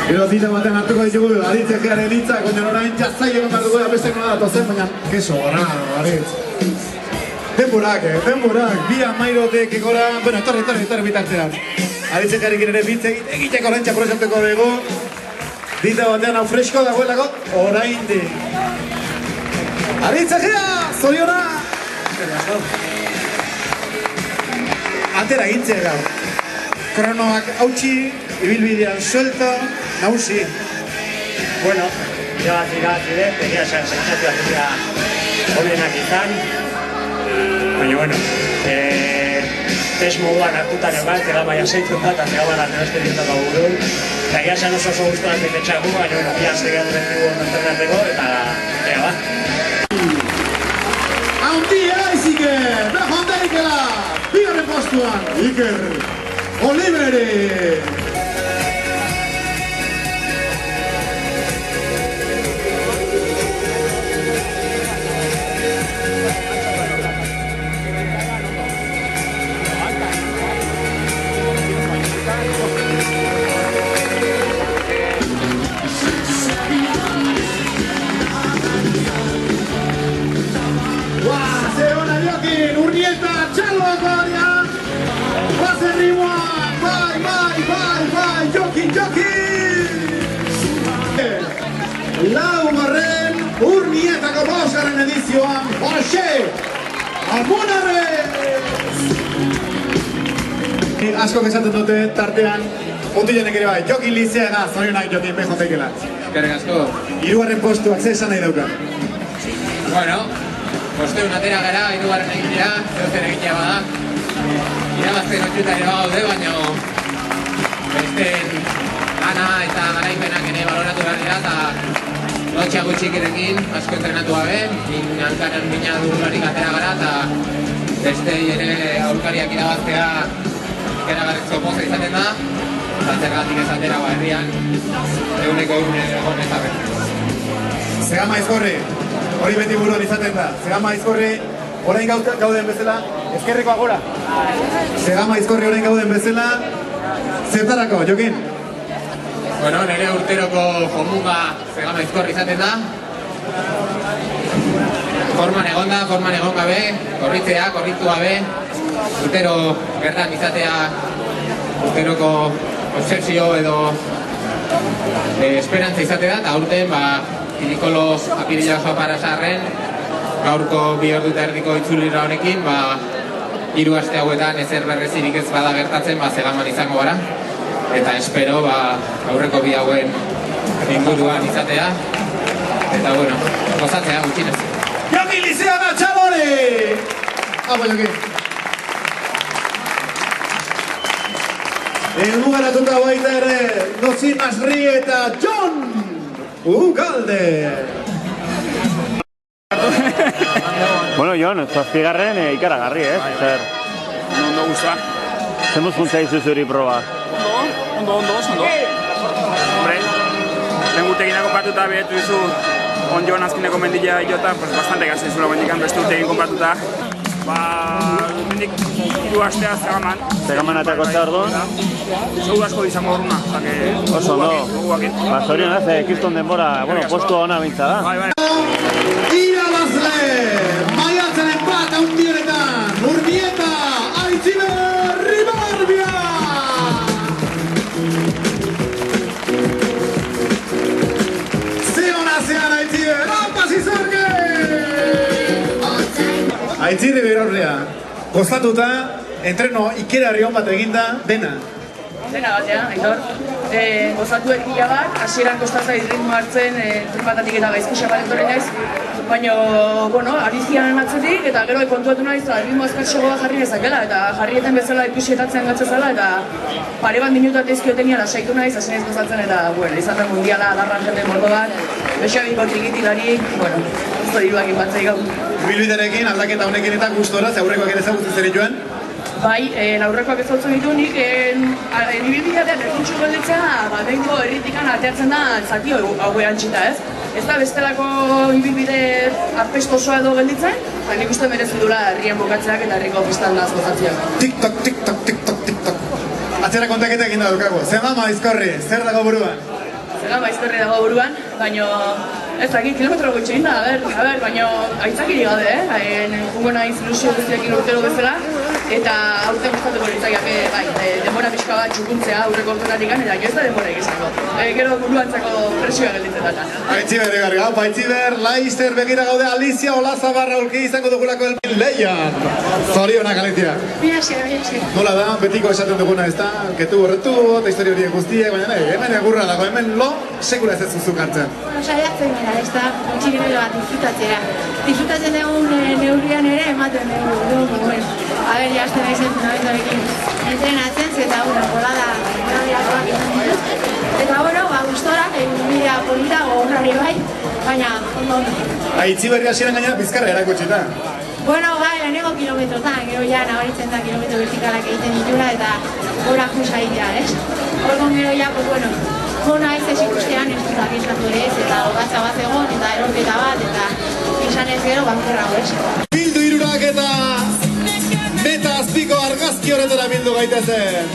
Gero dita batean hartuko ditugu, Aritzek garen hitzak, baina orain jaztaio hartuko da beste nola datozen, baina keso gana, Aritz. Denborak, bi amairotek egora, bueno, etorri bitartean. Aritzek garekin ere bitzek egiteko orantxa proxanteko dugu. Dita batean hau fresko dagoelako, orain di. Aritzek gira, zoriona! Atera gintzea gaur. Kronoak hautsi, ibilbidean suelto, nausi. Bueno, irabazi egia esan sentsazioak dira hobenak izan. Baina, bueno, test moduan hartutan egon, Zegamaia seitzen bat, Zegamaia nerazten ditako buru. Eta egia esan oso guztuan zinetxagu, baina, bueno, bia zegat bertigu entrenateko, eta ega bat. Handia izike, behon daikela, bigarren postuan, Iker Oliveri. Urnieta, txalo gorean, bazen rimuan, bai, jokin! Laugarren, Urnietako bosgarren edizioan, Jose Almunarrez! Asko esaten dute tartean, mutilenek ere bai, Jokin Lizeaga, zorionak Jokin behon daikela. Eskerrik asko. Hirugarren postuak ze esan nahi dauka? Bueno, posteun atera gara, hirugarren egitea, zeozen egitea bada. Irabazten otxuta ere gaude, baina beste gana eta garaipenak ere baloratu behar dira, eta lotxa gutxikerekin asko entrenatu gabe, hankaren mina durularik atera gara, eta beste ere aurkariak irabaztea ikeragarrizko poza izaten da, eta zergatik ez atera herrian, eguneko egon ez abertzen. Zegama Aizkorri, hori beti buruan izaten da. Zegama Aizkorri, orain gauden bezala, eskerrikoa gora. Zegama Aizkorri orain gauden bezala, zertarako, Jokin? Bueno, nire urteroko jomunga Zegama Aizkorri izaten da. Forman egon gabe, korritu gabe, urtero gertan izatea, urteroko obsesio edo esperantza izatea, eta urten, Kirikolos apirila osoa parasarren, gaurko 2 ordu eta erdiko itzulira honekin, 3 aste hauetan ezer berrezirik ez bada gertatzen, Zegaman izango gara. Eta espero, aurreko 2 hauen inguruan izatea. Eta, bueno, gozatzea gutxinez. Jokin Lizeaga, txalore! Apa, Jokin. Egugaratuta baita ere, Nozin Masri eta Jon Ugalde! Bueno, Jon, zazpigarren ikaragarri, zer? Ondo guztua. Zemuz funtza izu zuri proba? Ondo. Hombre, lehen guteginak konpartuta behetu izu onjoan azkineko mendila jota, pues bastante gazi izula mendikan beste urtegin konpartuta. Mendik 3 astea Zegaman. Zegaman eta kostea orduan? Segur asko izango horruna. Oso, no? Zorion ez, kiston denbora, postu hona bintza da. Bai. Irabazle! Maiatzaren bat haundienetan! Urnieta! Aitziber Ribarbia! Zeonazean Aitziber! Ampaz izarge! Aitziber Ribarbia! Gozatuta, entreno ikerarri hon bat eginda, dena. Dena batean, Aitor. Gozatu egia bat, hasieran kostatza ritmo hartzen, tripatatik eta gaizkusia balentorri naiz. Baina, bueno, arizianen atzetik, eta gero kontuatu naiz, ritmo azkartxegoa jarri nezakela, eta jarrieten bezala ikusietatzen gatzezala, eta pare bat minutat ezkioten niala saitu naiz, hasi naiz gozatzen, eta, bueno, izaten mundiala, darran jende mordo bat, Bexabiko trikitilari, bueno, usto diruak inbatzei gau. Bilbiderekin, aldaketa honekin eta gustora, aurrekoak ere zagutzen zer dituen? Bai, aurrekoak ez zautzen ditu nik, nibilbideatean erkuntxu gelditzea, bengo erritikan ateatzen da zati hauean txita, ez? Ez da bestelako ibilbide arpestosoa edo gelditzen, nik uste merezu dula herrian bukatzeak eta herriko pistan da azgozatziak. Tik-tak, tik-tak, tik-tak, tik-tak. Atzera kontaketa egin da dukago. Zer gama Aizkorri, zer dago buruan? Zer gama Aizkorri dago buruan, baina ez dakit kilometro gutxi egin da, a ber, baina aitzakiri gabe, jungo naiz ilusio guztiakin urtero bezala, eta aurten gustatuko litzaiake, denbora pixka bat txukuntzea aurreko urtenatik eta ez da denbora egizango. Gero buruantzako presioa gelditzen data. Aitziber egarri, hau, Aitziber, Laister begira gaude Alizia Olazabarra ulki izango dugulako elbin leian. Zorionak, Alizia. Mila esker. Nola da, betiko esaten duguna ez da, ketu horretu, eta historia horiek guztiek, baina hemen egurra dago, hemen lo, sekula ez zuzuk hartzen. Saiatzen gara, ez da, gutxi bat disfrutatzera. Disfrutatzen dugun neurrian ere ematen dugu. Aber, jazten naizen fundamentorekin entrenatzen, eta bolada grabiakoak izan dituz. Eta, gustora, bidea polita, gogorrari bai, baina ondo. Aitziberri hasieran gaina bizkarra erakutsita. Lehenengo kilometrotan, gero ja nabaritzen da kilometro vertikalak egiten ditula eta gora jusa egitea, ez? Orgon gero ja, hona ez ikustean ez dut abizkatu ere ez, eta logatza bat egon, eta erorketa bat, eta izan ez gero bankerrago, ez? Bildu irurak eta meta azpiko argazki horretara bildu gaitezen.